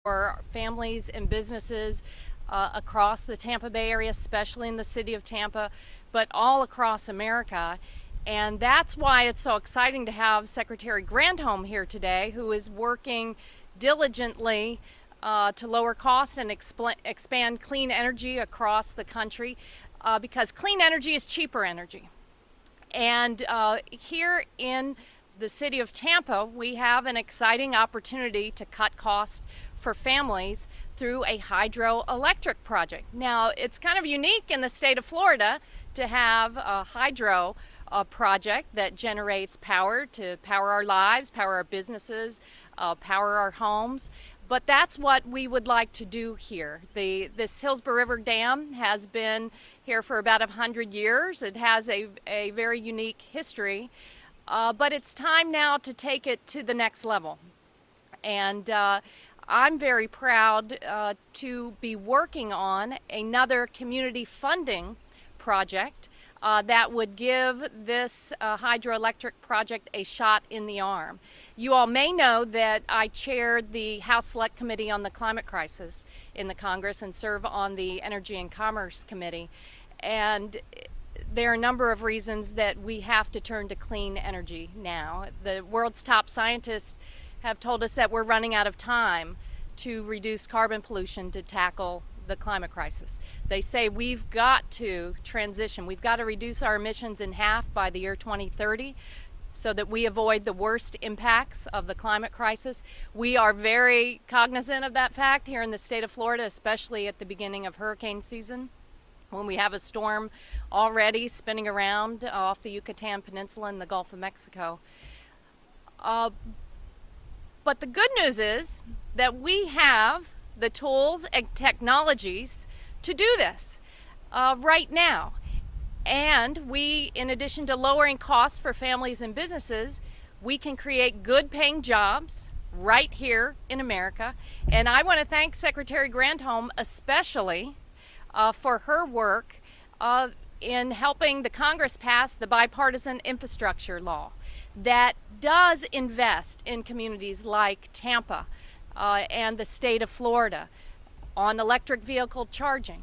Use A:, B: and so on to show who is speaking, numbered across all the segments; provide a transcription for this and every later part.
A: for families and businesses across the Tampa Bay area, especially in the city of Tampa, but all across America. And that's why it's so exciting to have Secretary Granholm here today, who is working diligently to lower costs and expand clean energy across the country, because clean energy is cheaper energy. And here in the city of Tampa, we have an exciting opportunity to cut costs for families through a hydroelectric project. Now, it's kind of unique in the state of Florida to have a hydro project that generates power to power our lives, power our businesses, power our homes. But that's what we would like to do here. This Hillsborough River Dam has been here for about 100 years. It has a very unique history, but it's time now to take it to the next level. And I'm very proud to be working on another community funding project that would give this hydroelectric project a shot in the arm. You all may know that I chaired the House Select Committee on the Climate Crisis in the Congress and serve on the Energy and Commerce Committee. And there are a number of reasons that we have to turn to clean energy now. The world's top scientists have told us that we're running out of time to reduce carbon pollution to tackle the climate crisis. They say we've got to transition. We've got to reduce our emissions in half by the year 2030 so that we avoid the worst impacts of the climate crisis. We are very cognizant of that fact here in the state of Florida, especially at the beginning of hurricane season, when we have a storm already spinning around off the Yucatan Peninsula and the Gulf of Mexico. But the good news is that we have the tools and technologies to do this right now. And we, in addition to lowering costs for families and businesses, we can create good paying jobs right here in America. And I want to thank Secretary Granholm especially for her work in helping the Congress pass the bipartisan infrastructure law that does invest in communities like Tampa and the state of Florida on electric vehicle charging,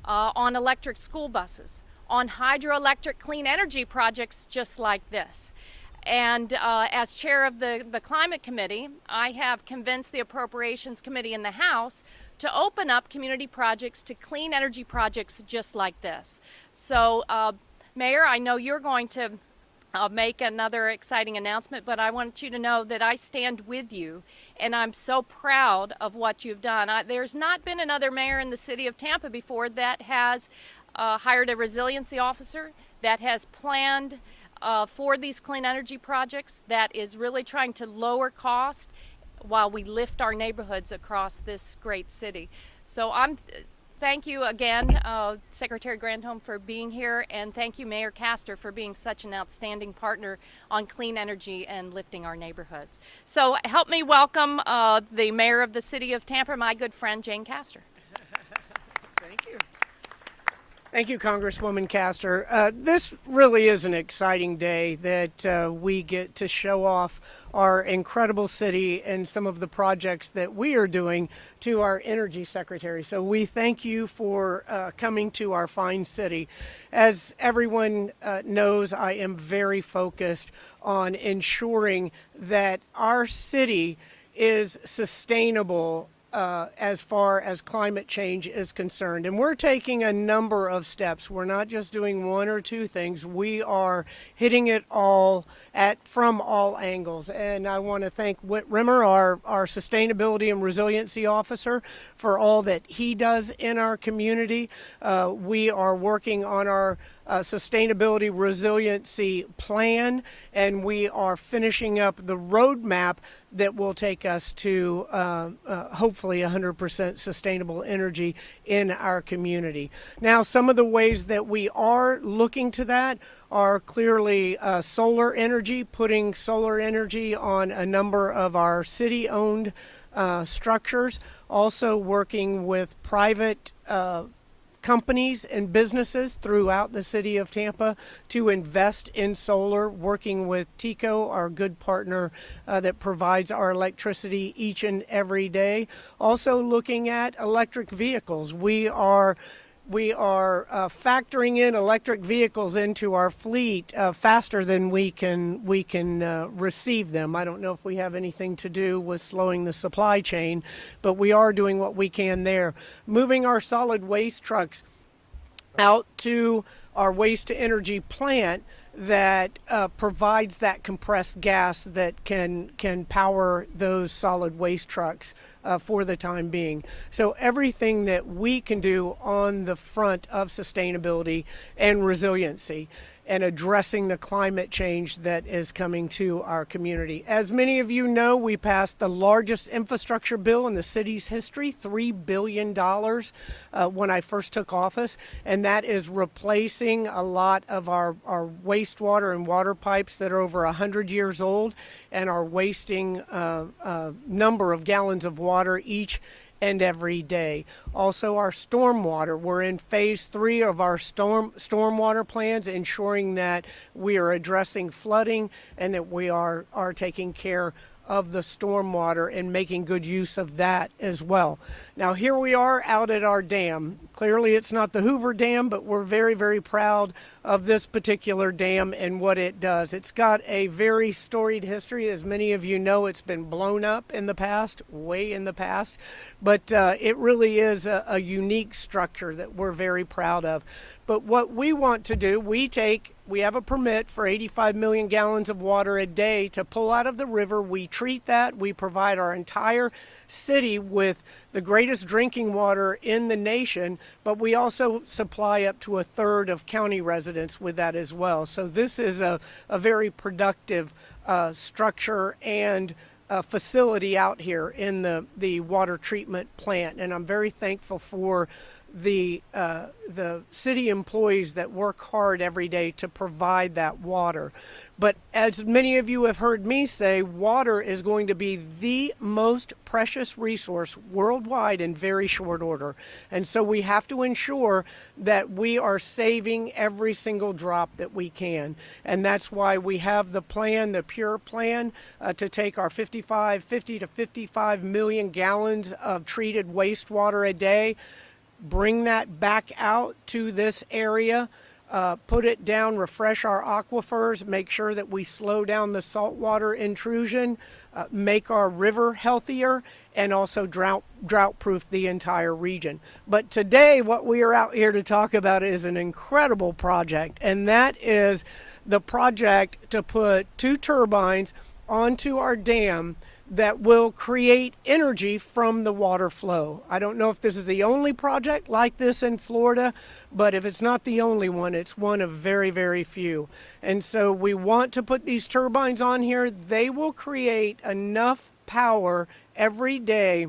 A: on electric school buses, on hydroelectric clean energy projects just like this. And as chair of the Climate Committee, I have convinced the Appropriations Committee in the House to open up community projects to clean energy projects just like this. So, Mayor, I know you're going to make another exciting announcement, but I want you to know that I stand with you, and I'm so proud of what you've done. There's not been another mayor in the city of Tampa before that has hired a resiliency officer, that has planned for these clean energy projects, that is really trying to lower cost while we lift our neighborhoods across this great city. So thank you again, Secretary Granholm, for being here, and thank you, Mayor Castor, for being such an outstanding partner on clean energy and lifting our neighborhoods. So help me welcome the Mayor of the City of Tampa, my good friend, Jane Castor.
B: Thank you. Thank you, Congresswoman Castor. This really is an exciting day that we get to show off our incredible city and some of the projects that we are doing to our Energy Secretary. So we thank you for coming to our fine city. As everyone knows, I am very focused on ensuring that our city is sustainable as far as climate change is concerned. And we're taking a number of steps. We're not just doing one or two things. We are hitting it all from all angles. And I want to thank Whit Rimmer, our Sustainability and Resiliency Officer, for all that he does in our community. We are working on our Sustainability Resiliency Plan, and we are finishing up the roadmap that will take us to hopefully 100% sustainable energy in our community. Now, some of the ways that we are looking to that are clearly solar energy, putting solar energy on a number of our city-owned structures, also working with private companies and businesses throughout the city of Tampa to invest in solar, working with TECO, our good partner that provides our electricity each and every day. Also looking at electric vehicles. We are factoring in electric vehicles into our fleet faster than we can receive them. I don't know if we have anything to do with slowing the supply chain, but we are doing what we can there. Moving our solid waste trucks out to our waste to energy plant that provides that compressed gas that can power those solid waste trucks for the time being. So everything that we can do on the front of sustainability and resiliency and addressing the climate change that is coming to our community. As many of you know, we passed the largest infrastructure bill in the city's history, $3 billion when I first took office, and that is replacing a lot of our wastewater and water pipes that are over 100 years old and are wasting a number of gallons of water each and every day. Also our stormwater. We're in phase 3 of our stormwater plans, ensuring that we are addressing flooding and that we are taking care of the stormwater and making good use of that as well. Now here we are out at our dam. Clearly it's not the Hoover Dam, but we're very, very proud of this particular dam and what it does. It's got a very storied history. As many of you know, it's been blown up in the past, way in the past, but it really is a unique structure that we're very proud of. But what we want to do, we have a permit for 85 million gallons of water a day to pull out of the river. We treat that. We provide our entire city with the greatest drinking water in the nation, but we also supply up to a third of county residents with that as well. So this is a very productive structure and facility out here in the water treatment plant. And I'm very thankful for the city employees that work hard every day to provide that water. But as many of you have heard me say, water is going to be the most precious resource worldwide in very short order. And so we have to ensure that we are saving every single drop that we can. And that's why we have the plan, the PURE plan, to take our 50 to 55 million gallons of treated wastewater a day, bring that back out to this area, put it down, refresh our aquifers, make sure that we slow down the saltwater intrusion, make our river healthier, and also drought-proof the entire region. But today, what we are out here to talk about is an incredible project, and that is the project to put 2 turbines onto our dam that will create energy from the water flow. I don't know if this is the only project like this in Florida, but if it's not the only one, it's one of very, very few. And so we want to put these turbines on here. They will create enough power every day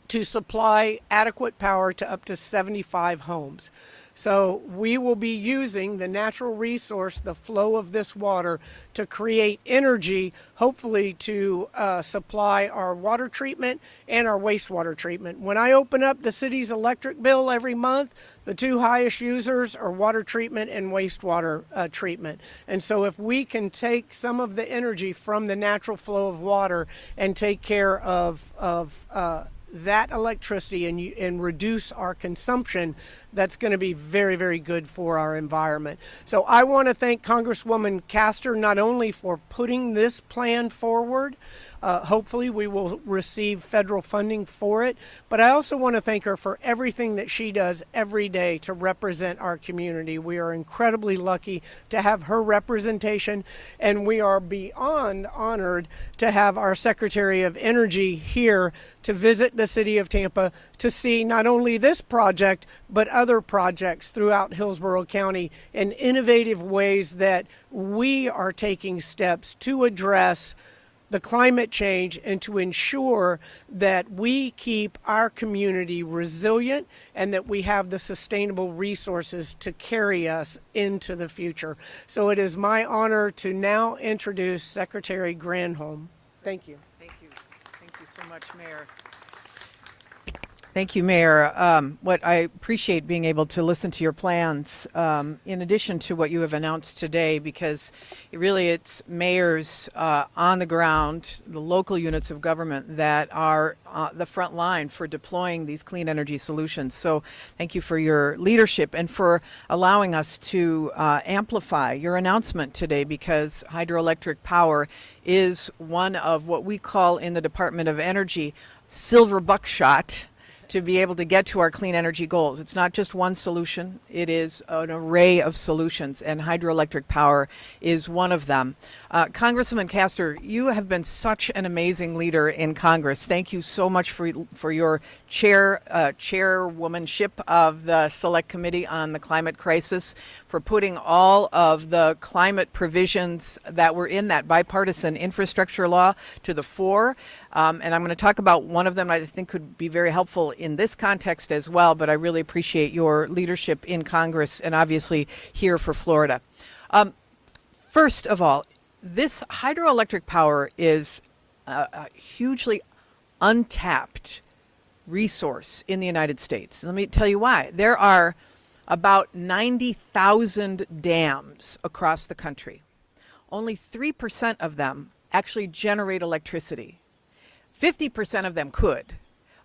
B: to supply adequate power to up to 75 homes. So we will be using the natural resource, the flow of this water, to create energy, hopefully to supply our water treatment and our wastewater treatment. When I open up the city's electric bill every month, the 2 highest users are water treatment and wastewater treatment. And so if we can take some of the energy from the natural flow of water and take care of that electricity and reduce our consumption, that's going to be very, very good for our environment. So I want to thank Congresswoman Castor not only for putting this plan forward, hopefully we will receive federal funding for it, but I also want to thank her for everything that she does every day to represent our community. We are incredibly lucky to have her representation, and we are beyond honored to have our Secretary of Energy here to visit the city of Tampa to see not only this project, but other projects throughout Hillsborough County in innovative ways that we are taking steps to address the climate change and to ensure that we keep our community resilient and that we have the sustainable resources to carry us into the future. So it is my honor to now introduce Secretary Granholm. Thank you.
C: Thank you. Thank you so much, Mayor. Thank you, Mayor. What I appreciate being able to listen to your plans, in addition to what you have announced today, because it's mayors on the ground, the local units of government that are the front line for deploying these clean energy solutions. So thank you for your leadership and for allowing us to amplify your announcement today, because hydroelectric power is one of what we call in the Department of Energy silver buckshot to be able to get to our clean energy goals. It's not just one solution, it is an array of solutions, and hydroelectric power is one of them. Congresswoman Castor, you have been such an amazing leader in Congress. Thank you so much for your chairwomanship of the Select Committee on the Climate Crisis, for putting all of the climate provisions that were in that bipartisan infrastructure law to the fore. And I'm going to talk about one of them I think could be very helpful in this context as well, but I really appreciate your leadership in Congress and obviously here for Florida. First of all, this hydroelectric power is a hugely untapped resource in the United States. Let me tell you why. There are about 90,000 dams across the country. Only 3% of them actually generate electricity. 50% of them could,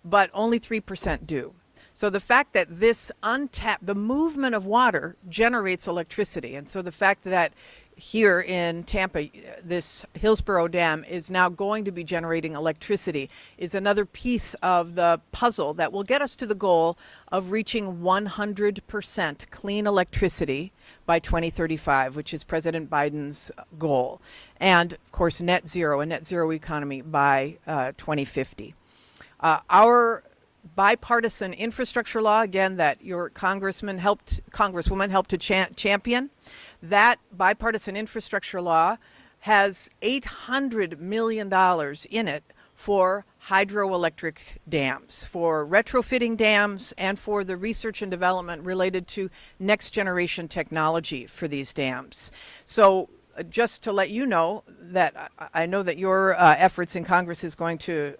C: but only 3% do. So the fact that this the movement of water generates electricity, and so the fact that here in Tampa, this Hillsborough Dam is now going to be generating electricity is another piece of the puzzle that will get us to the goal of reaching 100% clean electricity by 2035, which is President Biden's goal. And of course, a net zero economy by 2050. Our bipartisan infrastructure law, again, that your congresswoman helped to champion, that bipartisan infrastructure law has $800 million in it for hydroelectric dams, for retrofitting dams, and for the research and development related to next generation technology for these dams. So just to let you know that I know that your efforts in Congress is going to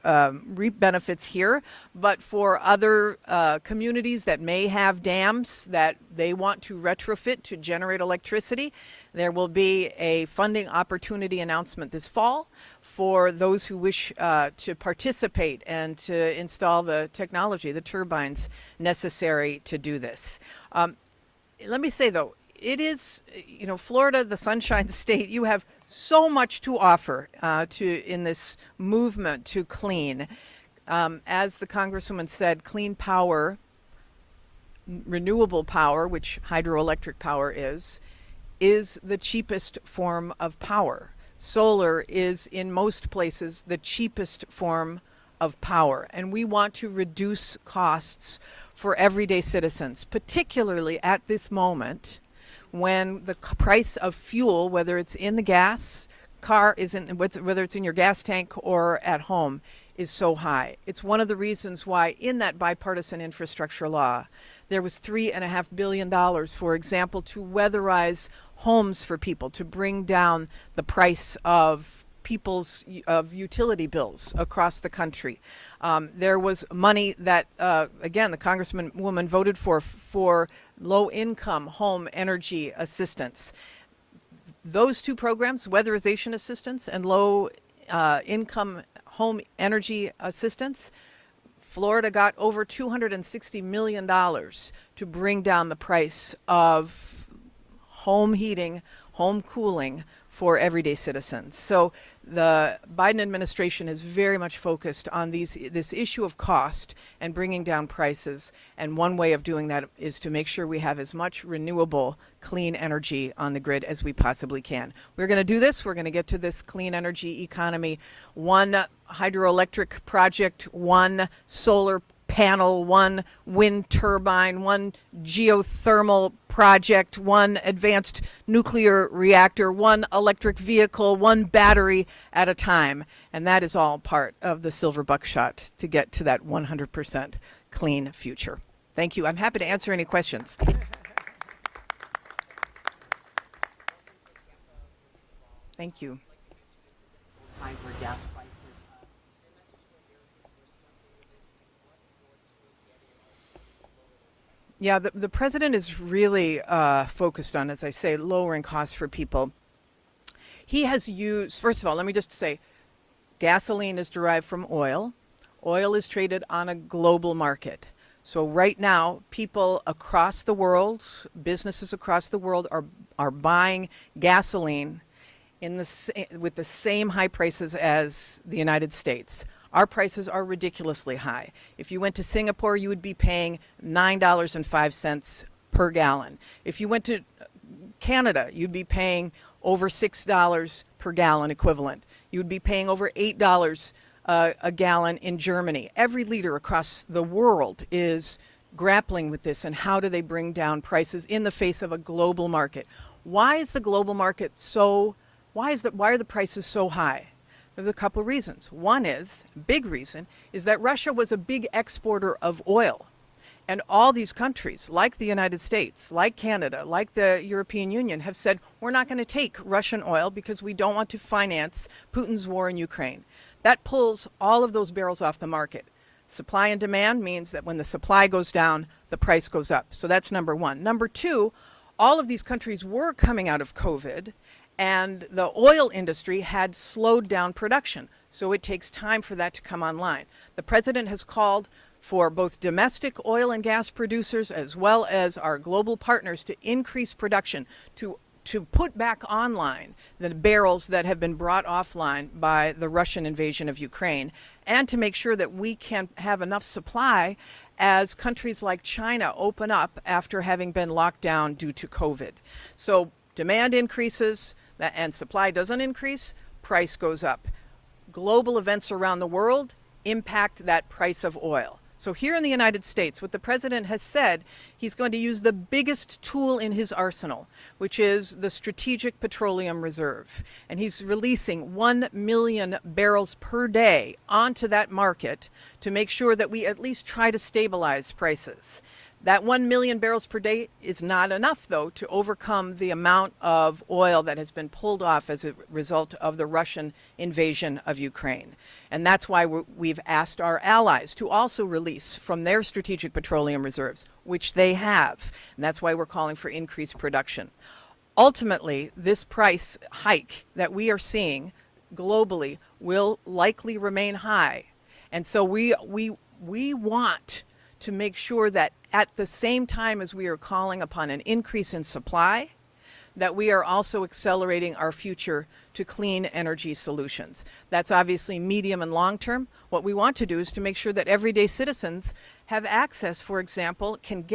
C: reap benefits here, but for other communities that may have dams that they want to retrofit to generate electricity, there will be a funding opportunity announcement this fall for those who wish to participate and to install the technology, the turbines necessary to do this. Let me say, though, it is, Florida, the Sunshine State, you have so much to offer in this movement to clean. As the Congresswoman said, clean power, renewable power, which hydroelectric power is the cheapest form of power. Solar is, in most places, the cheapest form of power. And we want to reduce costs for everyday citizens, particularly at this moment when the price of fuel, whether it's in the gas car, whether it's in your gas tank or at home, is so high. It's one of the reasons why in that bipartisan infrastructure law, there was $3.5 billion, for example, to weatherize homes for people, to bring down the price of utility bills across the country. There was money that, again, the Congresswoman voted for low-income home energy assistance. Those two programs, weatherization assistance and low-income home energy assistance, Florida got over $260 million to bring down the price of home heating, home cooling for everyday citizens. So the Biden administration is very much focused on this issue of cost and bringing down prices. And one way of doing that is to make sure we have as much renewable, clean energy on the grid as we possibly can. We're going to do this. We're going to get to this clean energy economy. One hydroelectric project, one solar panel, one wind turbine, one geothermal project, one advanced nuclear reactor, one electric vehicle, one battery at a time. And that is all part of the silver buckshot to get to that 100% clean future. Thank you. I'm happy to answer any questions. Thank you.
D: Time for gas prices.
C: Yeah, the president is really focused on, as I say, lowering costs for people. He has used, first of all, let me just say, gasoline is derived from oil. Oil is traded on a global market. So right now, people across the world, businesses across the world are buying gasoline with the same high prices as the United States. Our prices are ridiculously high. If you went to Singapore, you would be paying $9.05 per gallon. If you went to Canada, you'd be paying over $6 per gallon equivalent. You'd be paying over $8 a gallon in Germany. Every leader across the world is grappling with this and how do they bring down prices in the face of a global market. Why is the global market why are the prices so high? There's a couple reasons. One big reason, is that Russia was a big exporter of oil. And all these countries, like the United States, like Canada, like the European Union, have said, we're not going to take Russian oil because we don't want to finance Putin's war in Ukraine. That pulls all of those barrels off the market. Supply and demand means that when the supply goes down, the price goes up. So that's number one. Number two, all of these countries were coming out of COVID, and the oil industry had slowed down production. So it takes time for that to come online. The president has called for both domestic oil and gas producers as well as our global partners to increase production, to put back online the barrels that have been brought offline by the Russian invasion of Ukraine, and to make sure that we can have enough supply as countries like China open up after having been locked down due to COVID. So demand increases and supply doesn't increase, price goes up. Global events around the world impact that price of oil. So here in the United States, what the president has said, he's going to use the biggest tool in his arsenal, which is the Strategic Petroleum Reserve. And he's releasing 1 million barrels per day onto that market to make sure that we at least try to stabilize prices. That 1 million barrels per day is not enough, though, to overcome the amount of oil that has been pulled off as a result of the Russian invasion of Ukraine. And that's why we've asked our allies to also release from their strategic petroleum reserves, which they have. And that's why we're calling for increased production. Ultimately, this price hike that we are seeing globally will likely remain high. And so we want to make sure that at the same time as we are calling upon an increase in supply, that we are also accelerating our future to clean energy solutions. That's obviously medium and long term. What we want to do is to make sure that everyday citizens have access, for example, can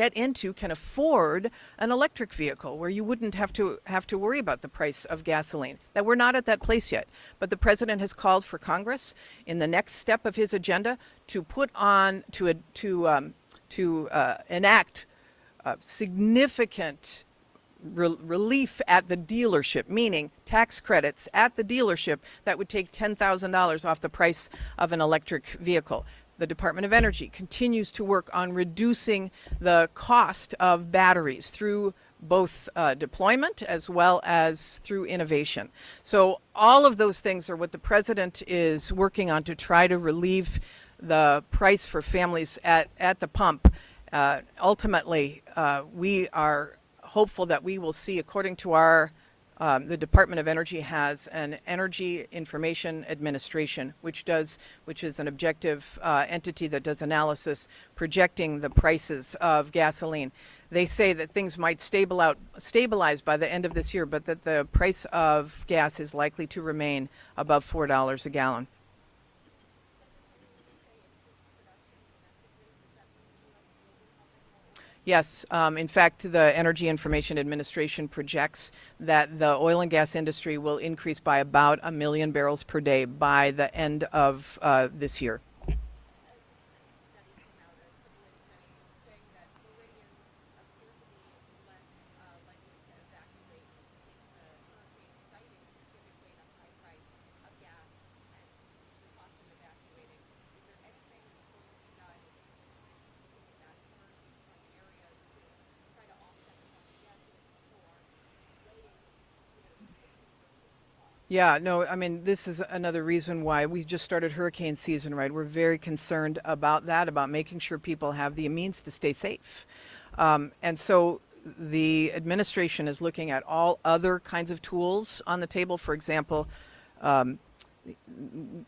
C: afford an electric vehicle where you wouldn't have to worry about the price of gasoline. That we're not at that place yet. But the president has called for Congress in the next step of his agenda to put on, to enact significant relief at the dealership, meaning tax credits at the dealership that would take $10,000 off the price of an electric vehicle. The Department of Energy continues to work on reducing the cost of batteries through both deployment as well as through innovation. So all of those things are what the president is working on to try to relieve the price for families at the pump. Ultimately, we are hopeful that we will see, according to the Department of Energy has an Energy Information Administration, which is an objective entity that does analysis projecting the prices of gasoline. They say that things might stabilize by the end of this year, but that the price of gas is likely to remain above $4 a gallon. Yes, in fact, the Energy Information Administration projects that the oil and gas industry will increase by about 1 million barrels per day by the end of this year. Yeah, no, I mean, this is another reason why we just started hurricane season, right? We're very concerned about that, about making sure people have the means to stay safe. And so the administration is looking at all other kinds of tools on the table. For example,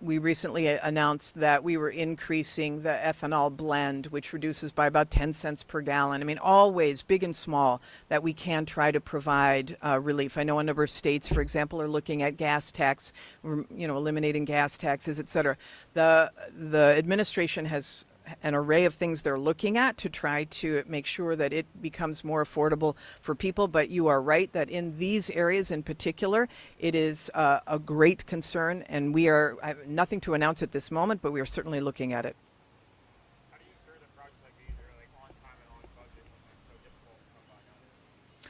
C: we recently announced that we were increasing the ethanol blend, which reduces by about 10 cents per gallon. I mean, all ways, big and small, that we can try to provide relief. I know a number of states, for example, are looking at gas tax, eliminating gas taxes, et cetera. The administration has an array of things they're looking at to try to make sure that it becomes more affordable for people. But you are right that in these areas in particular, it is a great concern, and I have nothing to announce at this moment, but we are certainly looking at it.
E: How do you ensure that projects like these are like on time and on budget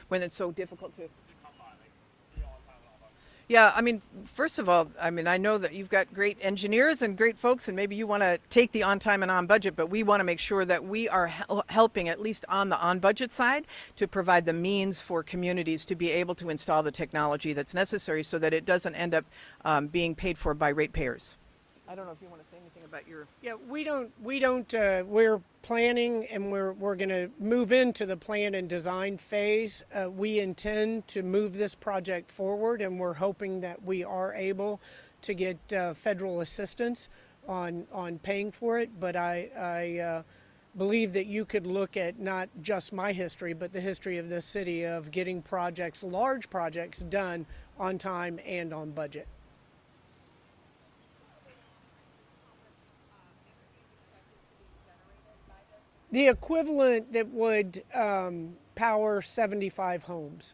C: When it's so difficult to
E: to come by, like be on time and on budget?
C: Yeah, I mean, first of all, I mean, I know that you've got great engineers and great folks, and maybe you want to take the on time and on budget, but we want to make sure that we are helping, at least on the on budget side, to provide the means for communities to be able to install the technology that's necessary so that it doesn't end up being paid for by ratepayers. I don't know if you want to say anything about your...
B: Yeah, we're planning, and we're going to move into the plan and design phase. We intend to move this project forward, and we're hoping that we are able to get federal assistance on paying for it. But I believe that you could look at not just my history, but the history of this city of getting projects, large projects, done on time and on budget. The equivalent that would power 75 homes.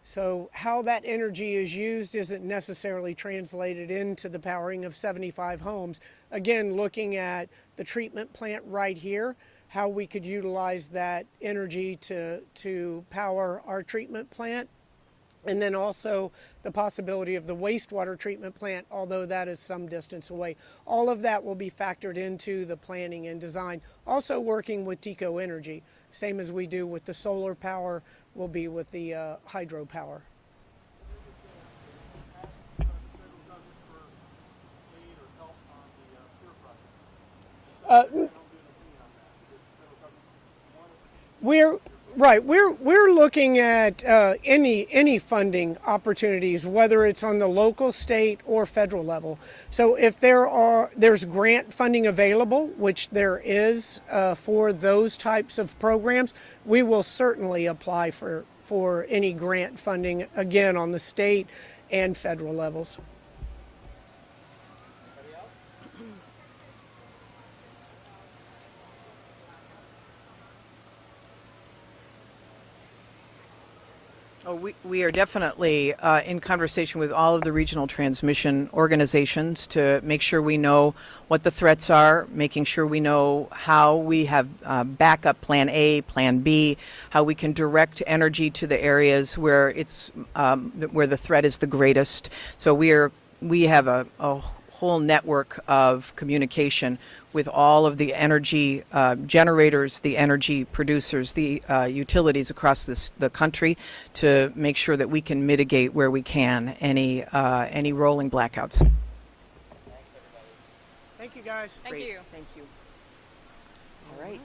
B: So how that energy is used isn't necessarily translated into the powering of 75 homes. Again, looking at the treatment plant right here, how we could utilize that energy to power our treatment plant. And then also the possibility of the wastewater treatment plant, although that is some distance away. All of that will be factored into the planning and design. Also working with Tico Energy, same as we do with the solar power, will be with the hydropower. We're looking at any funding opportunities, whether it's on the local, state, or federal level. So if there's grant funding available, which there is for those types of programs, we will certainly apply for any grant funding, again, on the state and federal levels.
C: Oh, we are definitely in conversation with all of the regional transmission organizations to make sure we know what the threats are, making sure we know how we have backup plan A, plan B, how we can direct energy to the areas where where the threat is the greatest. So we have a whole network of communication with all of the energy generators, the energy producers, the utilities across the country to make sure that we can mitigate where we can any rolling blackouts.
B: Thank you, guys.
A: Thank you.
C: Thank you. All right.